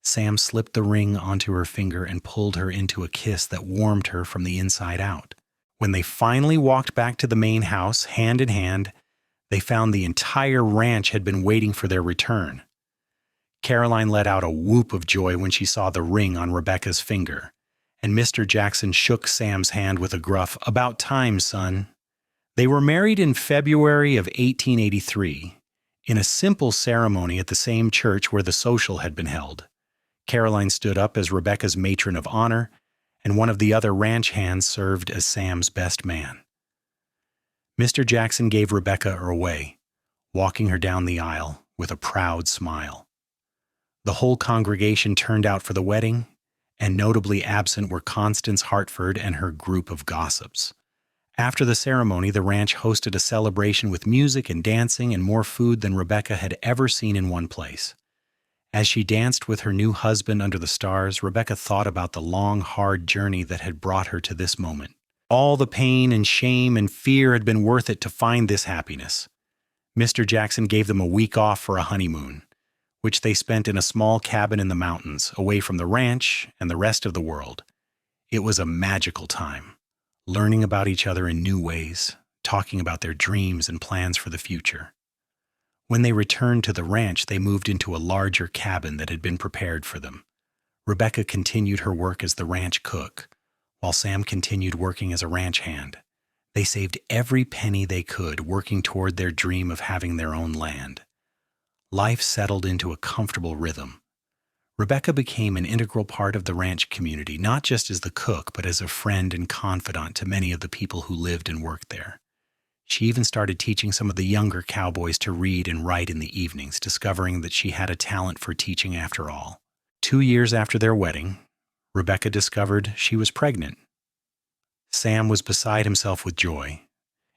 Sam slipped the ring onto her finger and pulled her into a kiss that warmed her from the inside out. When they finally walked back to the main house, hand in hand, they found the entire ranch had been waiting for their return. Caroline let out a whoop of joy when she saw the ring on Rebecca's finger, and Mr. Jackson shook Sam's hand with a gruff, "About time, son." They were married in February of 1883, in a simple ceremony at the same church where the social had been held. Caroline stood up as Rebecca's matron of honor, and one of the other ranch hands served as Sam's best man. Mr. Jackson gave Rebecca her way, walking her down the aisle, with a proud smile. The whole congregation turned out for the wedding, and notably absent were Constance Hartford and her group of gossips. After the ceremony, the ranch hosted a celebration with music and dancing and more food than Rebecca had ever seen in one place. As she danced with her new husband under the stars, Rebecca thought about the long, hard journey that had brought her to this moment. All the pain and shame and fear had been worth it to find this happiness. Mr. Jackson gave them a week off for a honeymoon, which they spent in a small cabin in the mountains, away from the ranch and the rest of the world. It was a magical time, learning about each other in new ways, talking about their dreams and plans for the future. When they returned to the ranch, they moved into a larger cabin that had been prepared for them. Rebecca continued her work as the ranch cook, while Sam continued working as a ranch hand. They saved every penny they could, working toward their dream of having their own land. Life settled into a comfortable rhythm. Rebecca became an integral part of the ranch community, not just as the cook, but as a friend and confidant to many of the people who lived and worked there. She even started teaching some of the younger cowboys to read and write in the evenings, discovering that she had a talent for teaching after all. 2 years after their wedding, Rebecca discovered she was pregnant. Sam was beside himself with joy,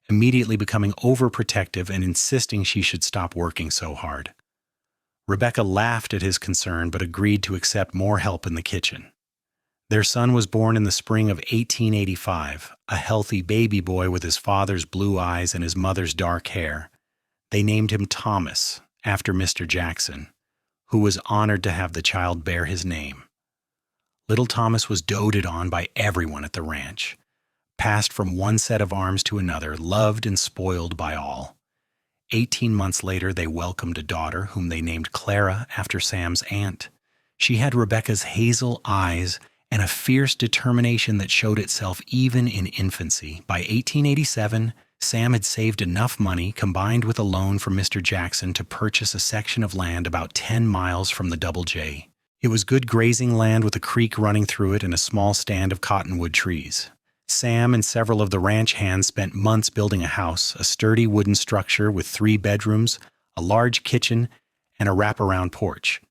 immediately becoming overprotective and insisting she should stop working so hard. Rebecca laughed at his concern but agreed to accept more help in the kitchen. Their son was born in the spring of 1885, a healthy baby boy with his father's blue eyes and his mother's dark hair. They named him Thomas, after Mr. Jackson, who was honored to have the child bear his name. Little Thomas was doted on by everyone at the ranch, passed from one set of arms to another, loved and spoiled by all. 18 months later, they welcomed a daughter whom they named Clara after Sam's aunt. She had Rebecca's hazel eyes and a fierce determination that showed itself even in infancy. By 1887, Sam had saved enough money, combined with a loan from Mr. Jackson, to purchase a section of land about 10 miles from the Double J. It was good grazing land with a creek running through it and a small stand of cottonwood trees. Sam and several of the ranch hands spent months building a house, a sturdy wooden structure with 3 bedrooms, a large kitchen, and a wraparound porch.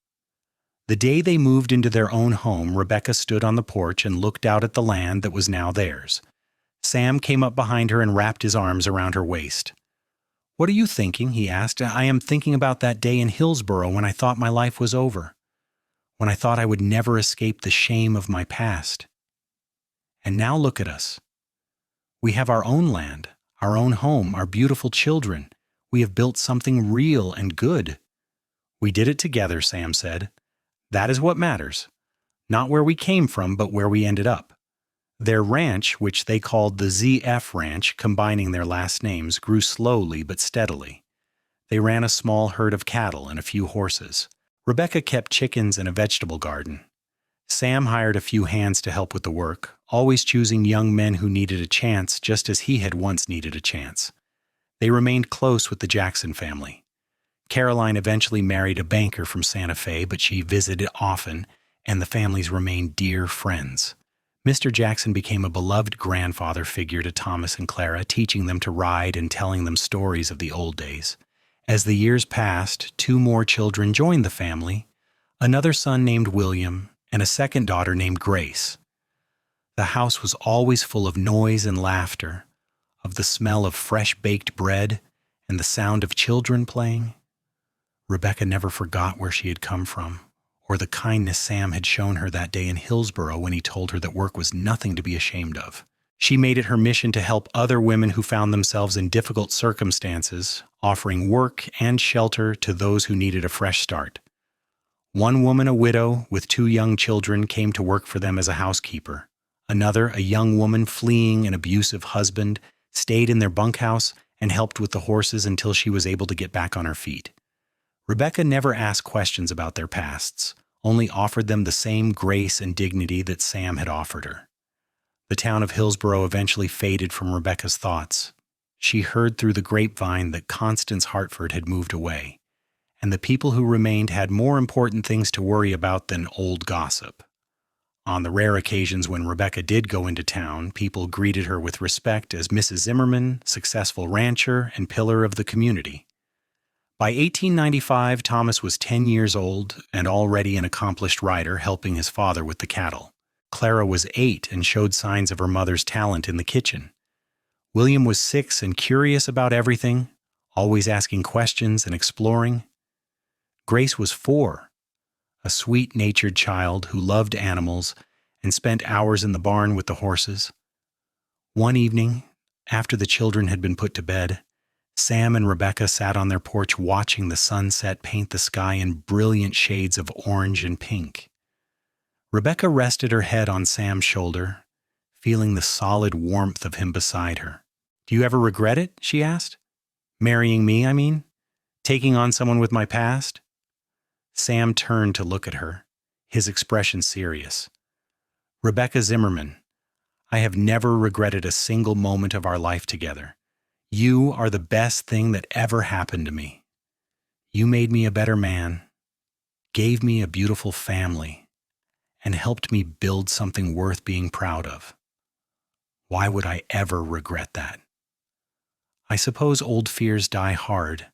The day they moved into their own home, Rebecca stood on the porch and looked out at the land that was now theirs. Sam came up behind her and wrapped his arms around her waist. "What are you thinking?" he asked. "I am thinking about that day in Hillsboro when I thought my life was over, when I thought I would never escape the shame of my past. And now look at us. We have our own land, our own home, our beautiful children. We have built something real and good." "We did it together," Sam said. "That is what matters. Not where we came from, but where we ended up." Their ranch, which they called the ZF Ranch, combining their last names, grew slowly but steadily. They ran a small herd of cattle and a few horses. Rebecca kept chickens and a vegetable garden. Sam hired a few hands to help with the work, always choosing young men who needed a chance just as he had once needed a chance. They remained close with the Jackson family. Caroline eventually married a banker from Santa Fe, but she visited often, and the families remained dear friends. Mr. Jackson became a beloved grandfather figure to Thomas and Clara, teaching them to ride and telling them stories of the old days. As the years passed, 2 more children joined the family, another son named William, and a second daughter named Grace. The house was always full of noise and laughter, of the smell of fresh baked bread and the sound of children playing. Rebecca never forgot where she had come from, or the kindness Sam had shown her that day in Hillsboro when he told her that work was nothing to be ashamed of. She made it her mission to help other women who found themselves in difficult circumstances, offering work and shelter to those who needed a fresh start. One woman, a widow with 2 young children, came to work for them as a housekeeper. Another, a young woman fleeing an abusive husband, stayed in their bunkhouse and helped with the horses until she was able to get back on her feet. Rebecca never asked questions about their pasts, only offered them the same grace and dignity that Sam had offered her. The town of Hillsboro eventually faded from Rebecca's thoughts. She heard through the grapevine that Constance Hartford had moved away, and the people who remained had more important things to worry about than old gossip. On the rare occasions when Rebecca did go into town, people greeted her with respect as Mrs. Zimmerman, successful rancher and pillar of the community. By 1895, Thomas was 10 years old and already an accomplished rider helping his father with the cattle. Clara was 8 and showed signs of her mother's talent in the kitchen. William was 6 and curious about everything, always asking questions and exploring. Grace was 4, a sweet-natured child who loved animals and spent hours in the barn with the horses. One evening, after the children had been put to bed, Sam and Rebecca sat on their porch watching the sunset paint the sky in brilliant shades of orange and pink. Rebecca rested her head on Sam's shoulder, feeling the solid warmth of him beside her. "Do you ever regret it?" she asked. "Marrying me, I mean? Taking on someone with my past?" Sam turned to look at her, his expression serious. "Rebecca Zimmerman, I have never regretted a single moment of our life together. You are the best thing that ever happened to me. You made me a better man, gave me a beautiful family, and helped me build something worth being proud of. Why would I ever regret that? I suppose old fears die hard.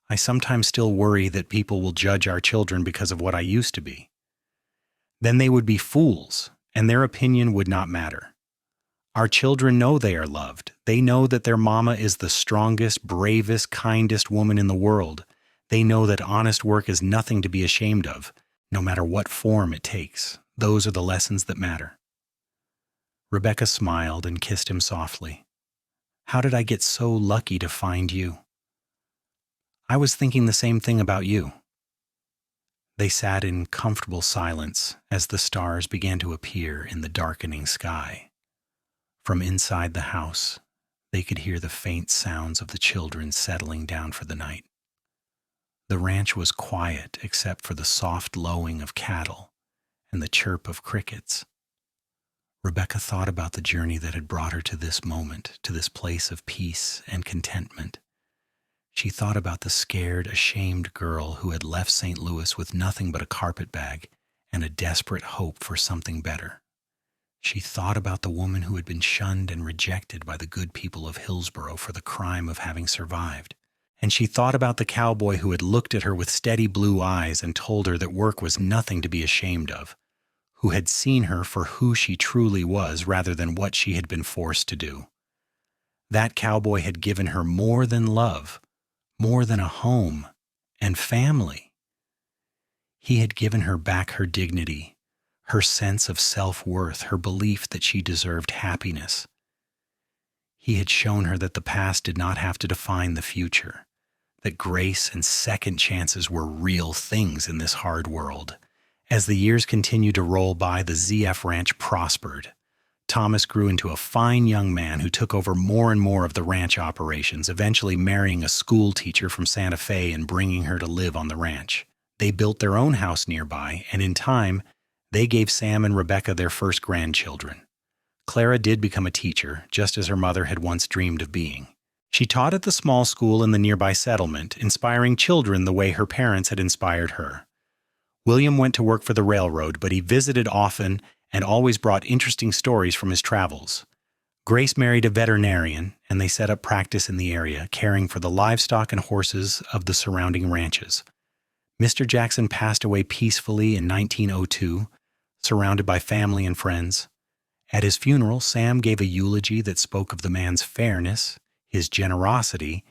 I sometimes still worry that people will judge our children because of what I used to be. Then they would be fools, and their opinion would not matter. Our children know they are loved. They know that their mama is the strongest, bravest, kindest woman in the world. They know that honest work is nothing to be ashamed of, no matter what form it takes. Those are the lessons that matter." Rebecca smiled and kissed him softly. "How did I get so lucky to find you?" "I was thinking the same thing about you." They sat in comfortable silence as the stars began to appear in the darkening sky. From inside the house, they could hear the faint sounds of the children settling down for the night. The ranch was quiet except for the soft lowing of cattle and the chirp of crickets. Rebecca thought about the journey that had brought her to this moment, to this place of peace and contentment. She thought about the scared, ashamed girl who had left St. Louis with nothing but a carpetbag and a desperate hope for something better. She thought about the woman who had been shunned and rejected by the good people of Hillsboro for the crime of having survived. And she thought about the cowboy who had looked at her with steady blue eyes and told her that work was nothing to be ashamed of, who had seen her for who she truly was rather than what she had been forced to do. That cowboy had given her more than love, more than a home and family. He had given her back her dignity, her sense of self-worth, her belief that she deserved happiness. He had shown her that the past did not have to define the future, that grace and second chances were real things in this hard world. As the years continued to roll by, the ZF Ranch prospered. Thomas grew into a fine young man who took over more and more of the ranch operations, eventually marrying a school teacher from Santa Fe and bringing her to live on the ranch. They built their own house nearby, and in time, they gave Sam and Rebecca their first grandchildren. Clara did become a teacher, just as her mother had once dreamed of being. She taught at the small school in the nearby settlement, inspiring children the way her parents had inspired her. William went to work for the railroad, but he visited often and always brought interesting stories from his travels. Grace married a veterinarian, and they set up practice in the area, caring for the livestock and horses of the surrounding ranches. Mr. Jackson passed away peacefully in 1902, surrounded by family and friends. At his funeral, Sam gave a eulogy that spoke of the man's fairness, his generosity,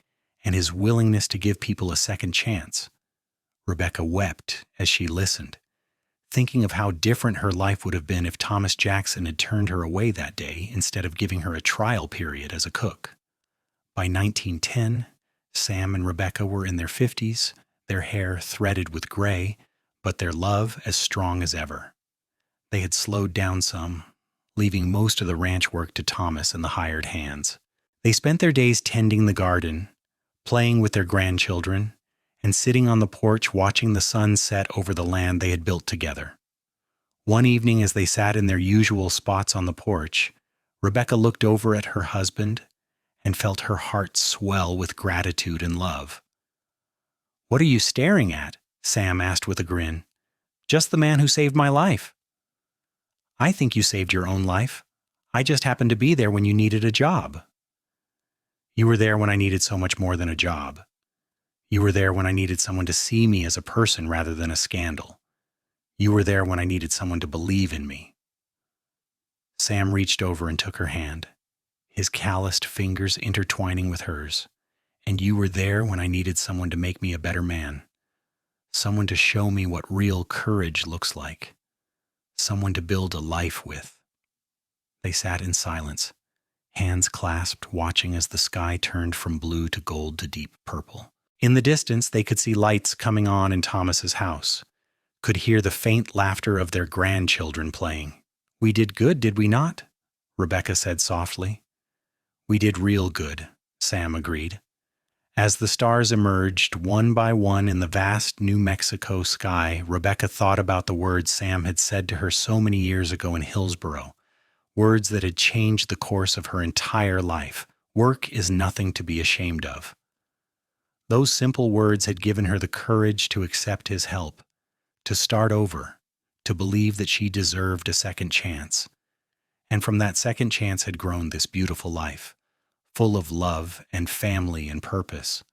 and his willingness to give people a second chance. Rebecca wept as she listened, thinking of how different her life would have been if Thomas Jackson had turned her away that day instead of giving her a trial period as a cook. By 1910, Sam and Rebecca were in their 50s, their hair threaded with gray, but their love as strong as ever. They had slowed down some, leaving most of the ranch work to Thomas and the hired hands. They spent their days tending the garden, playing with their grandchildren, and sitting on the porch watching the sun set over the land they had built together. One evening, as they sat in their usual spots on the porch, Rebecca looked over at her husband and felt her heart swell with gratitude and love. "What are you staring at?" Sam asked with a grin. "Just the man who saved my life." "I think you saved your own life. I just happened to be there when you needed a job." "You were there when I needed so much more than a job. You were there when I needed someone to see me as a person rather than a scandal. You were there when I needed someone to believe in me." Sam reached over and took her hand, his calloused fingers intertwining with hers. "And you were there when I needed someone to make me a better man. Someone to show me what real courage looks like. Someone to build a life with." They sat in silence, hands clasped, watching as the sky turned from blue to gold to deep purple. In the distance, they could see lights coming on in Thomas's house, could hear the faint laughter of their grandchildren playing. "We did good, did we not?" Rebecca said softly. "We did real good," Sam agreed. As the stars emerged one by one in the vast New Mexico sky, Rebecca thought about the words Sam had said to her so many years ago in Hillsboro, words that had changed the course of her entire life. Work is nothing to be ashamed of. Those simple words had given her the courage to accept his help, to start over, to believe that she deserved a second chance. And from that second chance had grown this beautiful life, full of love and family and purpose,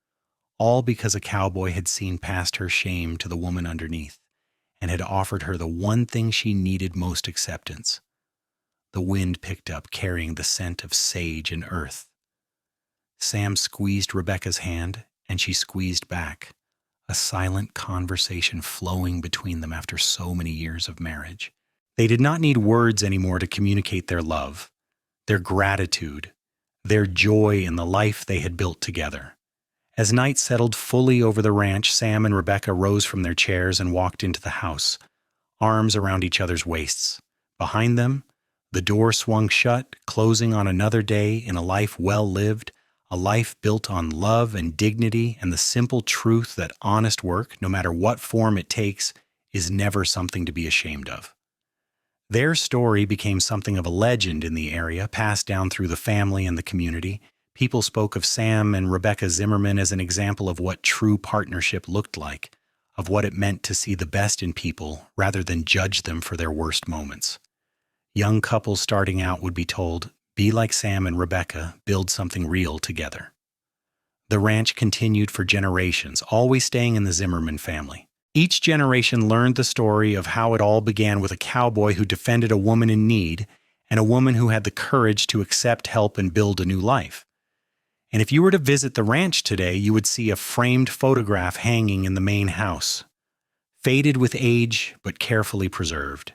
all because a cowboy had seen past her shame to the woman underneath and had offered her the one thing she needed most: acceptance. The wind picked up, carrying the scent of sage and earth. Sam squeezed Rebecca's hand, and she squeezed back, a silent conversation flowing between them after so many years of marriage. They did not need words anymore to communicate their love, their gratitude, their joy in the life they had built together. As night settled fully over the ranch, Sam and Rebecca rose from their chairs and walked into the house, arms around each other's waists. Behind them, the door swung shut, closing on another day in a life well lived, a life built on love and dignity and the simple truth that honest work, no matter what form it takes, is never something to be ashamed of. Their story became something of a legend in the area, passed down through the family and the community. People spoke of Sam and Rebecca Zimmerman as an example of what true partnership looked like, of what it meant to see the best in people rather than judge them for their worst moments. Young couples starting out would be told, "Be like Sam and Rebecca, build something real together." The ranch continued for generations, always staying in the Zimmerman family. Each generation learned the story of how it all began with a cowboy who defended a woman in need and a woman who had the courage to accept help and build a new life. And if you were to visit the ranch today, you would see a framed photograph hanging in the main house, faded with age but carefully preserved.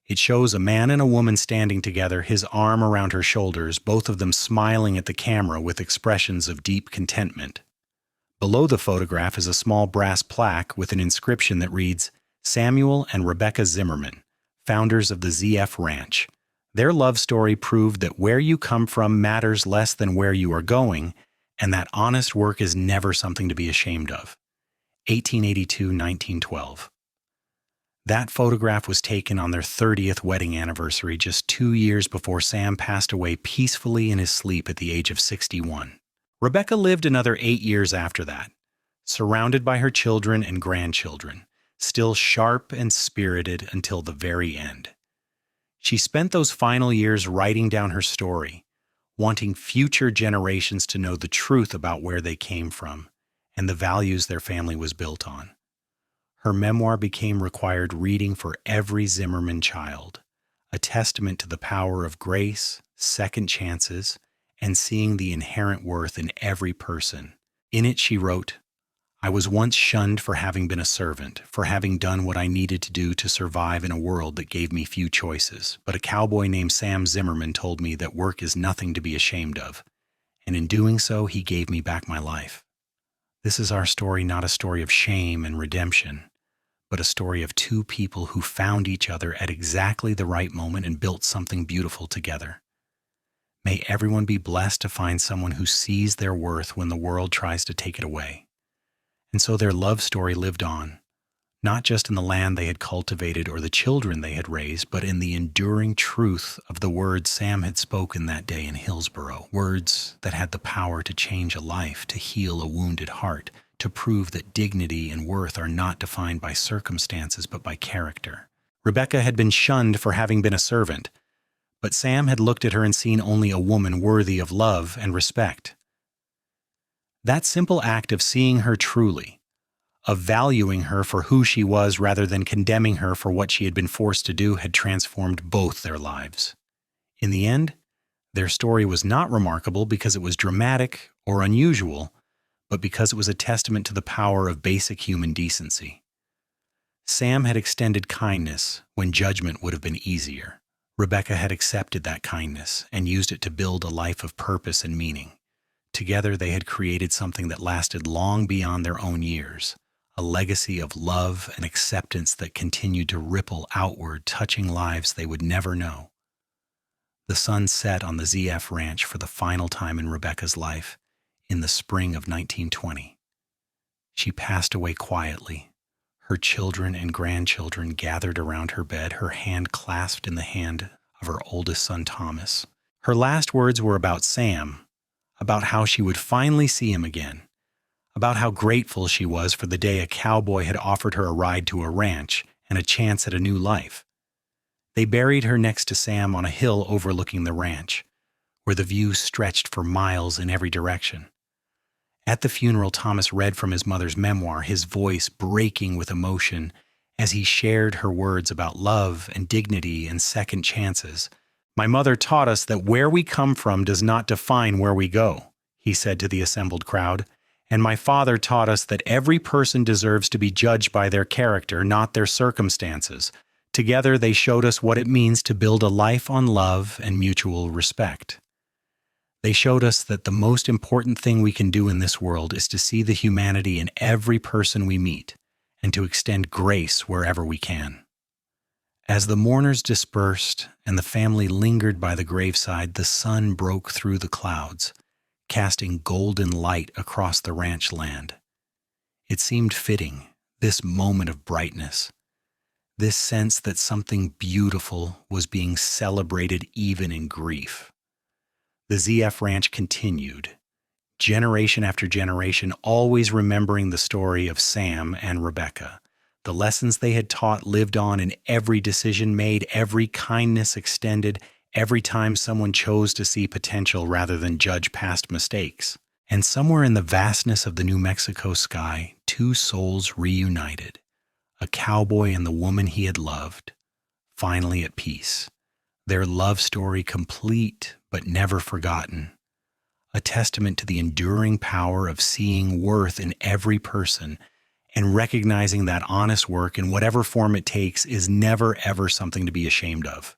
It shows a man and a woman standing together, his arm around her shoulders, both of them smiling at the camera with expressions of deep contentment. Below the photograph is a small brass plaque with an inscription that reads, "Samuel and Rebecca Zimmerman, founders of the ZF Ranch. Their love story proved that where you come from matters less than where you are going, and that honest work is never something to be ashamed of." 1882-1912. That photograph was taken on their 30th wedding anniversary, just 2 years before Sam passed away peacefully in his sleep at the age of 61. Rebecca lived another 8 years after that, surrounded by her children and grandchildren, still sharp and spirited until the very end. She spent those final years writing down her story, wanting future generations to know the truth about where they came from and the values their family was built on. Her memoir became required reading for every Zimmerman child, a testament to the power of grace, second chances, and seeing the inherent worth in every person. In it, she wrote, "I was once shunned for having been a servant, for having done what I needed to do to survive in a world that gave me few choices. But a cowboy named Sam Zimmerman told me that work is nothing to be ashamed of, and in doing so, he gave me back my life." This is our story, not a story of shame and redemption, but a story of two people who found each other at exactly the right moment and built something beautiful together. May everyone be blessed to find someone who sees their worth when the world tries to take it away. And so their love story lived on, not just in the land they had cultivated or the children they had raised, but in the enduring truth of the words Sam had spoken that day in Hillsboro, words that had the power to change a life, to heal a wounded heart, to prove that dignity and worth are not defined by circumstances but by character. Rebecca had been shunned for having been a servant, but Sam had looked at her and seen only a woman worthy of love and respect. That simple act of seeing her truly, of valuing her for who she was rather than condemning her for what she had been forced to do, had transformed both their lives. In the end, their story was not remarkable because it was dramatic or unusual, but because it was a testament to the power of basic human decency. Sam had extended kindness when judgment would have been easier. Rebecca had accepted that kindness and used it to build a life of purpose and meaning. Together they had created something that lasted long beyond their own years, a legacy of love and acceptance that continued to ripple outward, touching lives they would never know. The sun set on the ZF Ranch for the final time in Rebecca's life in the spring of 1920. She passed away quietly. Her children and grandchildren gathered around her bed, her hand clasped in the hand of her oldest son, Thomas. Her last words were about Sam, about how she would finally see him again, about how grateful she was for the day a cowboy had offered her a ride to a ranch and a chance at a new life. They buried her next to Sam on a hill overlooking the ranch, where the view stretched for miles in every direction. At the funeral, Thomas read from his mother's memoir, his voice breaking with emotion as he shared her words about love and dignity and second chances. "My mother taught us that where we come from does not define where we go," he said to the assembled crowd. "And my father taught us that every person deserves to be judged by their character, not their circumstances. Together they showed us what it means to build a life on love and mutual respect. They showed us that the most important thing we can do in this world is to see the humanity in every person we meet and to extend grace wherever we can." As the mourners dispersed and the family lingered by the graveside, the sun broke through the clouds, casting golden light across the ranch land. It seemed fitting, this moment of brightness, this sense that something beautiful was being celebrated even in grief. The ZF Ranch continued, generation after generation, always remembering the story of Sam and Rebecca. The lessons they had taught lived on in every decision made, every kindness extended, every time someone chose to see potential rather than judge past mistakes. And somewhere in the vastness of the New Mexico sky, two souls reunited, a cowboy and the woman he had loved, finally at peace. Their love story complete but never forgotten, a testament to the enduring power of seeing worth in every person and recognizing that honest work, in whatever form it takes, is never ever something to be ashamed of.